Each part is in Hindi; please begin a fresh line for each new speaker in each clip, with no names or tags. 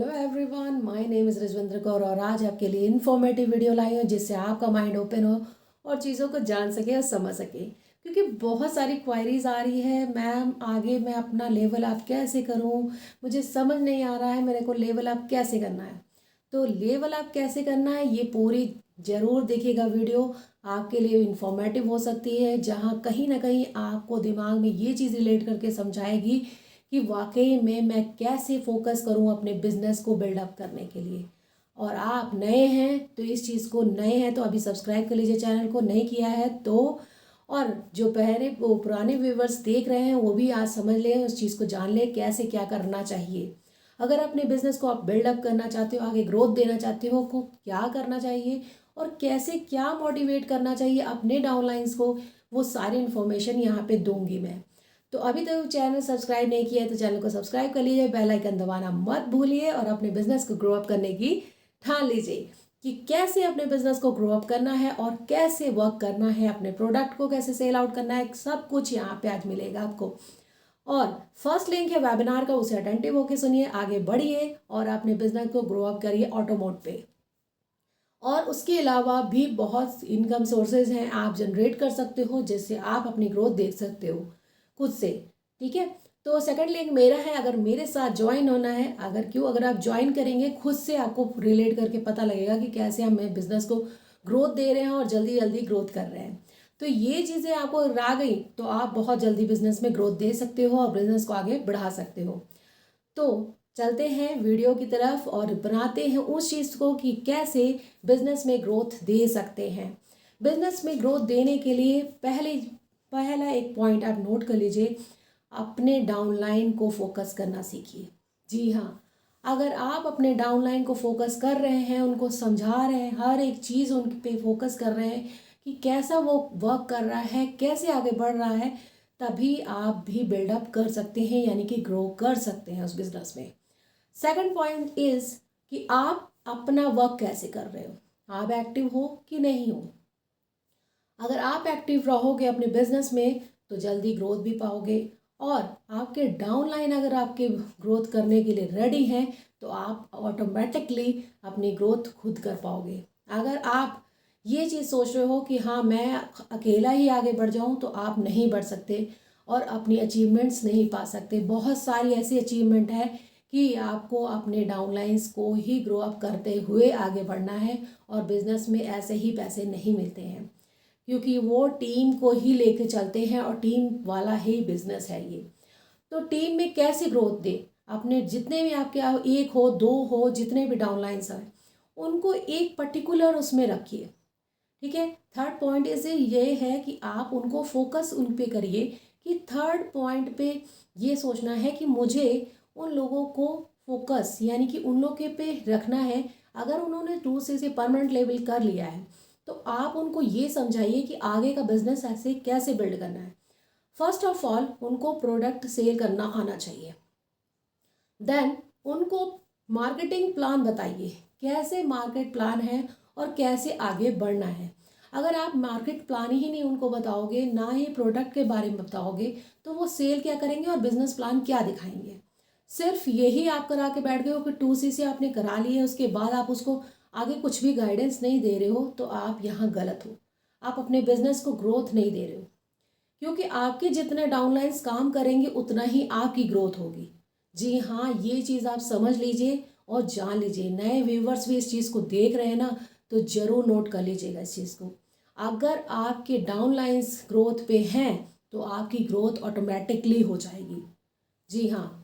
Hello everyone, my name is Rajvinder Kaur और आज आपके लिए इन्फॉर्मेटिव वीडियो लाई हूँ जिससे आपका माइंड ओपन हो और चीज़ों को जान सके और समझ सके। क्योंकि बहुत सारी क्वायरीज आ रही है, मैम आगे मैं अपना लेवल अप कैसे करूँ, मुझे समझ नहीं आ रहा है मेरे को लेवल अप कैसे करना है। तो लेवल अप कैसे करना है ये पूरी ज़रूर देखिएगा वीडियो, आपके लिए इन्फॉर्मेटिव हो सकती है, जहाँ कहीं ना कहीं आपको दिमाग में ये चीज़ रिलेट करके समझाएगी कि वाकई में मैं कैसे फोकस करूं अपने बिजनेस को बिल्डअप करने के लिए। और आप नए हैं तो इस चीज़ को नए हैं तो अभी सब्सक्राइब कर लीजिए चैनल को, नहीं किया है तो। और जो पहले वो पुराने व्यूवर्स देख रहे हैं वो भी आज समझ लें, उस चीज़ को जान लें कैसे क्या करना चाहिए। अगर अपने बिजनेस को आप बिल्डअप करना चाहते हो, आगे ग्रोथ देना चाहते हो, को क्या करना चाहिए और कैसे क्या मोटिवेट करना चाहिए अपने डाउनलाइंस को, वो सारी इन्फॉर्मेशन यहाँ पे दूंगी मैं। तो अभी तक चैनल सब्सक्राइब नहीं किया है तो चैनल को सब्सक्राइब कर लीजिए, बेल आइकन दबाना मत भूलिए और अपने बिजनेस को ग्रो अप करने की ठान लीजिए कि कैसे अपने बिजनेस को ग्रो अप करना है और कैसे वर्क करना है, अपने प्रोडक्ट को कैसे सेल आउट करना है, सब कुछ यहाँ पे आज मिलेगा आपको। और फर्स्ट लिंक है वेबिनार का, उसे अटेंटिव होकर सुनिए, आगे बढ़िए और अपने बिजनेस को ग्रो अप करिए ऑटो मोड पे। और उसके अलावा भी बहुत इनकम सोर्सेज हैं आप जनरेट कर सकते हो जिससे आप अपनी ग्रोथ देख सकते हो खुद से। ठीक है, तो सेकंड लिंक मेरा है, अगर मेरे साथ ज्वाइन होना है, अगर आप ज्वाइन करेंगे खुद से आपको रिलेट करके पता लगेगा कि कैसे हम बिजनेस को ग्रोथ दे रहे हैं और जल्दी जल्दी ग्रोथ कर रहे हैं। तो ये चीज़ें आपको आ गई तो आप बहुत जल्दी बिजनेस में ग्रोथ दे सकते हो और बिजनेस को आगे बढ़ा सकते हो। तो चलते हैं वीडियो की तरफ और बनाते हैं उस चीज़ को कि कैसे बिजनेस में ग्रोथ दे सकते हैं। बिजनेस में ग्रोथ देने के लिए पहला एक पॉइंट आप नोट कर लीजिए, अपने डाउनलाइन को फोकस करना सीखिए। जी हाँ, अगर आप अपने डाउनलाइन को फोकस कर रहे हैं, उनको समझा रहे हैं, हर एक चीज़ उन पे फोकस कर रहे हैं कि कैसा वो वर्क कर रहा है, कैसे आगे बढ़ रहा है, तभी आप भी बिल्डअप कर सकते हैं, यानी कि ग्रो कर सकते हैं उस बिजनेस में। सेकंड पॉइंट इज कि आप अपना वर्क कैसे कर रहे हो, आप एक्टिव हो कि नहीं हो। अगर आप एक्टिव रहोगे अपने बिजनेस में तो जल्दी ग्रोथ भी पाओगे और आपके डाउनलाइन अगर आपके ग्रोथ करने के लिए रेडी हैं तो आप ऑटोमेटिकली अपनी ग्रोथ खुद कर पाओगे। अगर आप ये चीज़ सोच रहे हो कि हाँ मैं अकेला ही आगे बढ़ जाऊँ तो आप नहीं बढ़ सकते और अपनी अचीवमेंट्स नहीं पा सकते। बहुत सारी ऐसी अचीवमेंट है कि आपको अपने डाउनलाइंस को ही ग्रो अप करते हुए आगे बढ़ना है और बिजनेस में ऐसे ही पैसे नहीं मिलते हैं क्योंकि वो टीम को ही लेके चलते हैं और टीम वाला ही बिजनेस है ये। तो टीम में कैसे ग्रोथ दे, अपने जितने भी आपके एक हो दो हो जितने भी डाउनलाइंस हैं उनको एक पर्टिकुलर उसमें रखिए। ठीक है, थर्ड पॉइंट इसे ये है कि आप उनको फोकस उन पे करिए कि थर्ड पॉइंट पे ये सोचना है कि मुझे उन लोगों को फोकस यानी कि उन लोगों के पे रखना है। अगर उन्होंने 2 से परमानेंट लेवल कर लिया है तो आप उनको ये समझाइए कि आगे का बिजनेस ऐसे कैसे बिल्ड करना है। फर्स्ट ऑफ ऑल उनको प्रोडक्ट सेल करना आना चाहिए। देन उनको मार्केटिंग प्लान बताइए, कैसे मार्केट प्लान है और कैसे आगे बढ़ना है। अगर आप मार्केट प्लान ही नहीं उनको बताओगे, ना ही प्रोडक्ट के बारे में बताओगे, तो वो सेल क्या करेंगे और बिजनेस प्लान क्या दिखाएंगे। सिर्फ यही आप करा के बैठ गए हो कि 2C से आपने करा ली है, उसके बाद आप उसको आगे कुछ भी गाइडेंस नहीं दे रहे हो, तो आप यहाँ गलत हो। आप अपने बिजनेस को ग्रोथ नहीं दे रहे हो क्योंकि आपके जितने डाउनलाइंस काम करेंगे उतना ही आपकी ग्रोथ होगी। जी हाँ, ये चीज़ आप समझ लीजिए और जान लीजिए। नए व्यूवर्स भी इस चीज़ को देख रहे हैं ना, तो ज़रूर नोट कर लीजिएगा इस चीज़ को। अगर आपके डाउनलाइंस ग्रोथ पे हैं तो आपकी ग्रोथ ऑटोमेटिकली हो जाएगी। जी हाँ,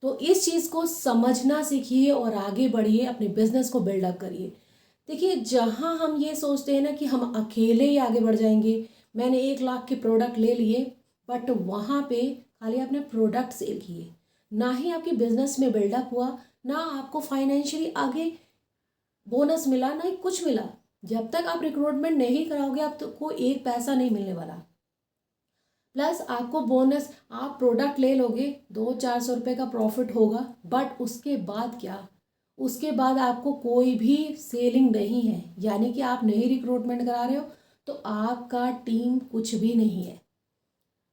तो इस चीज़ को समझना सीखिए और आगे बढ़िए, अपने बिजनेस को बिल्डअप करिए। देखिए, जहाँ हम ये सोचते हैं ना कि हम अकेले ही आगे बढ़ जाएंगे, मैंने 1 लाख के प्रोडक्ट ले लिए बट वहाँ पे खाली आपने प्रोडक्ट सेल किए, ना ही आपके बिजनेस में बिल्डअप हुआ, ना आपको फाइनेंशियली आगे बोनस मिला, ना ही कुछ मिला। जब तक आप रिक्रूटमेंट नहीं कराओगे आपको एक पैसा नहीं मिलने वाला। प्लस आपको बोनस, आप प्रोडक्ट ले लोगे 200-400 रुपये का प्रॉफिट होगा, बट उसके बाद क्या, उसके बाद आपको कोई भी सेलिंग नहीं है, यानी कि आप नहीं रिक्रूटमेंट करा रहे हो तो आपका टीम कुछ भी नहीं है।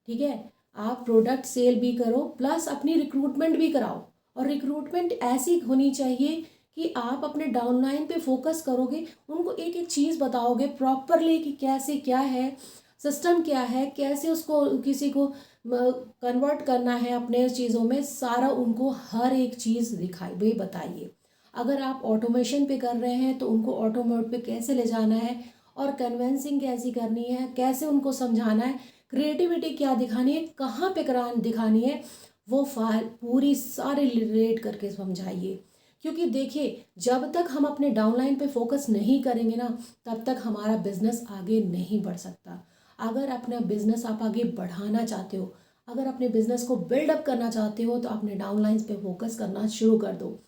ठीक है, आप प्रोडक्ट सेल भी करो प्लस अपनी रिक्रूटमेंट भी कराओ और रिक्रूटमेंट ऐसी होनी चाहिए कि आप अपने डाउनलाइन पे फोकस करोगे, उनको एक एक चीज़ बताओगे प्रॉपरली कि कैसे क्या है, सिस्टम क्या है, कैसे उसको किसी को कन्वर्ट करना है अपने चीज़ों में, सारा उनको हर एक चीज़ दिखाई भी बताइए। अगर आप ऑटोमेशन पे कर रहे हैं तो उनको ऑटोमेट पे कैसे ले जाना है और कन्वेंसिंग कैसी करनी है, कैसे उनको समझाना है, क्रिएटिविटी क्या दिखानी है, कहाँ पे दिखानी है, वो फाइल पूरी सारी रिलेट करके समझाइए। क्योंकि देखिए, जब तक हम अपने डाउनलाइन पे फोकस नहीं करेंगे ना, तब तक हमारा बिजनेस आगे नहीं बढ़ सकता। अगर अपना बिजनेस आप आगे बढ़ाना चाहते हो, अगर अपने बिजनेस को बिल्डअप करना चाहते हो, तो अपने डाउनलाइंस पे फोकस करना शुरू कर दो।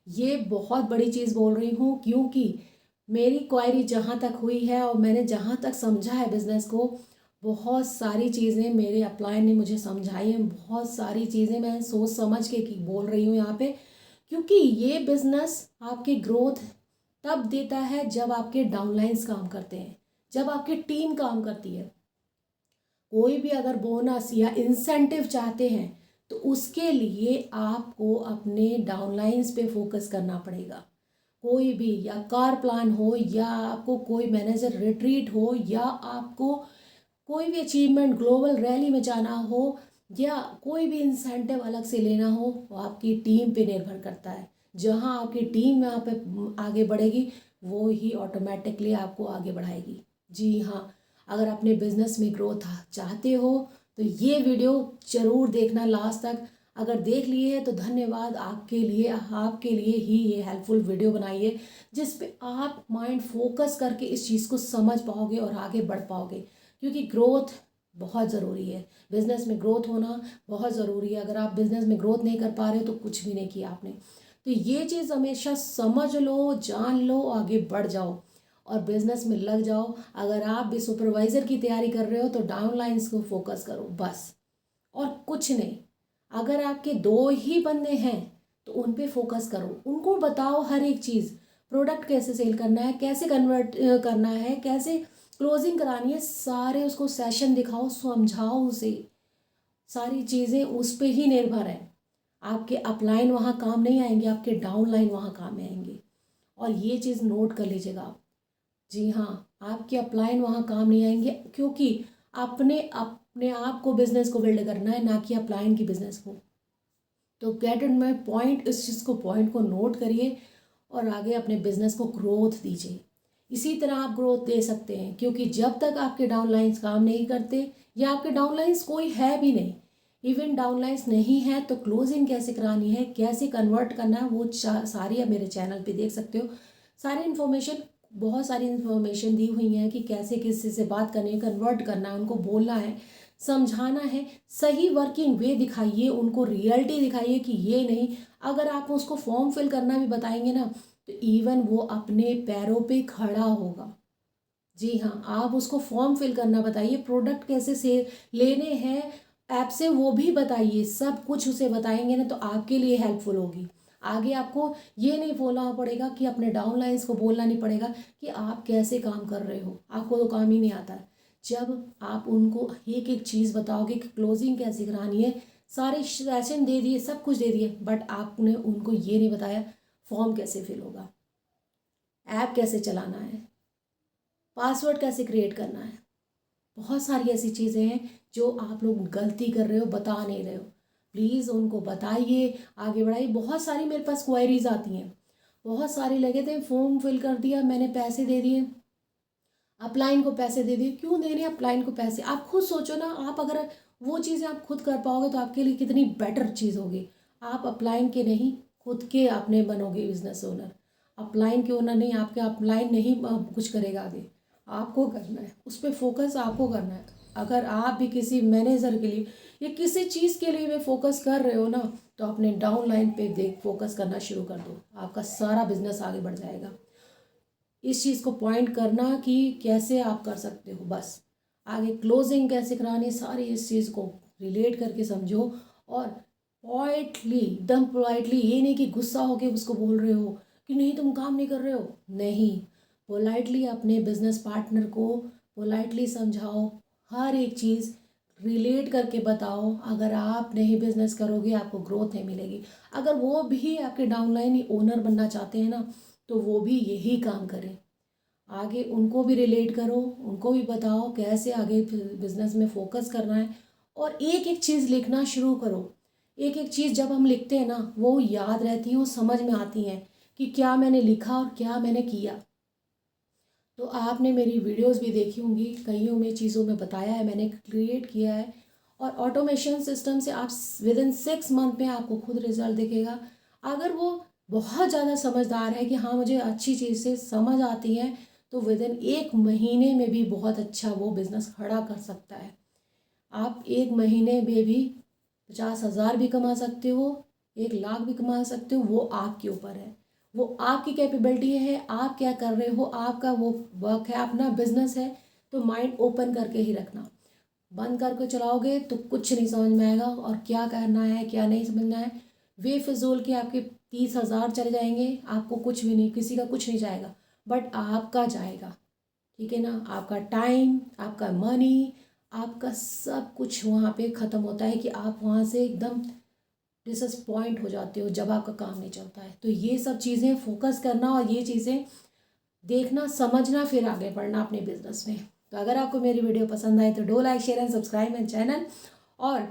ये बहुत बड़ी चीज़ बोल रही हूँ, क्योंकि मेरी क्वायरी जहाँ तक हुई है और मैंने जहाँ तक समझा है बिज़नेस को, बहुत सारी चीज़ें मेरे अपलाइन ने मुझे समझाई हैं, बहुत सारी चीज़ें मैं सोच समझ के की बोल रही हूँ यहाँ पे। क्योंकि ये बिज़नेस आपकी ग्रोथ तब देता है जब आपके डाउनलाइंस काम करते हैं, जब आपकी टीम काम करती है। कोई भी अगर बोनस या इंसेंटिव चाहते हैं तो उसके लिए आपको अपने डाउनलाइंस पे फोकस करना पड़ेगा। कोई भी, या कार प्लान हो, या आपको कोई मैनेजर रिट्रीट हो, या आपको कोई भी अचीवमेंट ग्लोबल रैली में जाना हो, या कोई भी इंसेंटिव अलग से लेना हो, वो आपकी टीम पे निर्भर करता है। जहाँ आपकी टीम यहाँ पे आगे बढ़ेगी, वो ही ऑटोमेटिकली आपको आगे बढ़ाएगी। जी हाँ, अगर अपने बिजनेस में ग्रोथ चाहते हो तो ये वीडियो ज़रूर देखना लास्ट तक। अगर देख लिए है तो धन्यवाद, आपके लिए ही ये हेल्पफुल वीडियो बनाई है, जिस पे आप माइंड फोकस करके इस चीज़ को समझ पाओगे और आगे बढ़ पाओगे। क्योंकि ग्रोथ बहुत ज़रूरी है, बिज़नेस में ग्रोथ होना बहुत ज़रूरी है। अगर आप बिज़नेस में ग्रोथ नहीं कर पा रहे हो तो कुछ भी नहीं किया आपने। तो ये चीज़ हमेशा समझ लो, जान लो, आगे बढ़ जाओ और बिजनेस में लग जाओ। अगर आप भी सुपरवाइज़र की तैयारी कर रहे हो तो डाउनलाइंस को फोकस करो बस, और कुछ नहीं। अगर आपके 2 ही बंदे हैं तो उन पे फोकस करो, उनको बताओ हर एक चीज़, प्रोडक्ट कैसे सेल करना है, कैसे कन्वर्ट करना है, कैसे क्लोजिंग करानी है, सारे उसको सेशन दिखाओ, समझाओ उसे। सारी चीज़ें उस पर ही निर्भर है। आपके अपलाइन वहाँ काम नहीं आएंगे, आपके डाउनलाइन वहाँ काम आएंगे। और ये चीज़ नोट कर लीजिएगा आप। जी हाँ, आपके अपलाइन वहाँ काम नहीं आएंगे, क्योंकि अपने अपने आप को बिजनेस को बिल्ड करना है, ना कि अपलाइन की बिजनेस को। तो गेट इट माई पॉइंट, इस चीज़ को पॉइंट को नोट करिए और आगे अपने बिजनेस को ग्रोथ दीजिए। इसी तरह आप ग्रोथ दे सकते हैं, क्योंकि जब तक आपके डाउनलाइंस काम नहीं करते, या आपके डाउनलाइंस कोई है भी नहीं, इवन डाउनलाइंस नहीं है, तो क्लोजिंग कैसे करानी है, कैसे कन्वर्ट करना है, वो सारी आप मेरे चैनल पे देख सकते हो। सारी इन्फॉर्मेशन, बहुत सारी इन्फॉर्मेशन दी हुई है कि कैसे किसी से बात करनी है, कन्वर्ट करना है, उनको बोलना है, समझाना है, सही वर्किंग वे दिखाइए, उनको रियलिटी दिखाइए कि ये नहीं। अगर आप उसको फॉर्म फिल करना भी बताएंगे ना, तो इवन वो अपने पैरों पे खड़ा होगा। जी हाँ, आप उसको फॉर्म फिल करना बताइए, प्रोडक्ट कैसे से लेने हैं ऐप से वो भी बताइए, सब कुछ उसे बताएंगे ना तो आपके लिए हेल्पफुल होगी। आगे आपको ये नहीं बोलना पड़ेगा कि अपने डाउनलाइंस को बोलना नहीं पड़ेगा कि आप कैसे काम कर रहे हो, आपको तो काम ही नहीं आता है। जब आप उनको एक एक चीज़ बताओगे कि क्लोजिंग कैसे करानी है, सारे सेशन दे दिए, सब कुछ दे दिए, बट आपने उनको ये नहीं बताया फॉर्म कैसे फिल होगा, ऐप कैसे चलाना है, पासवर्ड कैसे क्रिएट करना है। बहुत सारी ऐसी चीज़ें हैं जो आप लोग गलती कर रहे हो, बता नहीं रहे हो। प्लीज़ उनको बताइए, आगे बढ़ाइए। बहुत सारी मेरे पास क्वायरीज आती हैं, बहुत सारे लगे थे, फॉर्म फिल कर दिया मैंने, पैसे दे दिए, अपलाइन को पैसे दे दिए। क्यों दे रहे हैं अपलाइन को पैसे? आप खुद सोचो ना, आप अगर वो चीज़ें आप खुद कर पाओगे तो आपके लिए कितनी बेटर चीज़ होगी। आप अपलाइन के नहीं, खुद के अपने बनोगे बिजनेस ओनर। अपलाइन के ओनर नहीं, आपके अपलाइन नहीं कुछ करेगा आगे, आपको करना है, उस पर फोकस आपको करना है। अगर आप भी किसी मैनेजर के लिए या किसी चीज़ के लिए भी फोकस कर रहे हो ना, तो अपने डाउन लाइन पे देख फोकस करना शुरू कर दो, आपका सारा बिजनेस आगे बढ़ जाएगा। इस चीज़ को पॉइंट करना कि कैसे आप कर सकते हो, बस आगे क्लोजिंग कैसे करानी, सारी इस चीज़ को रिलेट करके समझो। और पोलाइटली, एकदम पोलाइटली, ये नहीं कि गुस्सा होके उसको बोल रहे हो कि नहीं तुम काम नहीं कर रहे हो, नहीं। पोलाइटली अपने बिजनेस पार्टनर को पोलाइटली समझाओ हर एक चीज़, रिलेट करके बताओ। अगर आप नहीं बिजनेस करोगे आपको ग्रोथ नहीं मिलेगी। अगर वो भी आपके डाउनलाइन ओनर बनना चाहते हैं ना, तो वो भी यही काम करें। आगे उनको भी रिलेट करो, उनको भी बताओ कैसे आगे बिजनेस में फोकस करना है। और एक एक चीज़ लिखना शुरू करो। एक एक चीज़ जब हम लिखते हैं ना, वो याद रहती हैं, वो समझ में आती हैं कि क्या मैंने लिखा और क्या मैंने किया। तो आपने मेरी वीडियोस भी देखी होंगी, कईयों में चीज़ों में बताया है, मैंने क्रिएट किया है। और ऑटोमेशन सिस्टम से आप विदिन 6 मंथ में आपको खुद रिजल्ट दिखेगा। अगर वो बहुत ज़्यादा समझदार है कि हाँ मुझे अच्छी चीज़ से समझ आती है, तो विदिन 1 महीने में भी बहुत अच्छा वो बिज़नेस खड़ा कर सकता है। आप 1 महीने में भी 50,000 भी कमा सकते हो, 1 लाख भी कमा सकते हो, वो आपके ऊपर है। वो आपकी कैपेबिलिटी है, आप क्या कर रहे हो, आपका वो वर्क है, अपना बिजनेस है। तो माइंड ओपन करके ही रखना। बंद करके चलाओगे तो कुछ नहीं समझ में आएगा, और क्या करना है क्या नहीं समझना है। बेफिजूल के आपके 30,000 चले जाएंगे, आपको कुछ भी नहीं, किसी का कुछ नहीं जाएगा, बट आपका जाएगा। ठीक है ना। आपका टाइम, आपका मनी, आपका सब कुछ वहाँ पे ख़त्म होता है कि आप वहाँ से एकदम डिसअपॉइंट हो जाते हो जब आपका काम नहीं चलता है। तो ये सब चीज़ें फोकस करना और ये चीज़ें देखना, समझना, फिर आगे बढ़ना अपने बिजनेस में। तो अगर आपको मेरी वीडियो पसंद आए तो do like share and subscribe my channel. और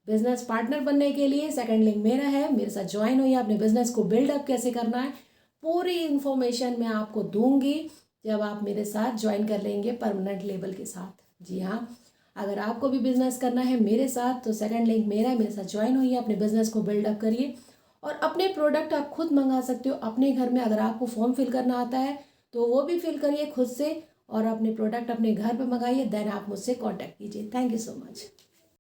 बिजनेस पार्टनर बनने के लिए सेकंड लिंक मेरा है, मेरे साथ ज्वाइन होइए। अपने बिजनेस को बिल्डअप कैसे करना है पूरी इन्फॉर्मेशन मैं आपको दूंगी जब आप मेरे साथ ज्वाइन कर लेंगे परमानेंट लेवल के साथ। जी हाँ, अगर आपको भी बिजनेस करना है मेरे साथ तो सेकंड लिंक मेरा है, मेरे साथ ज्वाइन होइए, अपने बिजनेस को बिल्डअप करिए। और अपने प्रोडक्ट आप खुद मंगा सकते हो अपने घर में। अगर आपको फॉर्म फिल करना आता है तो वो भी फिल करिए खुद से, और अपने प्रोडक्ट अपने घर पर मंगाइए। देन आप मुझसे कांटेक्ट कीजिए। Thank you so much.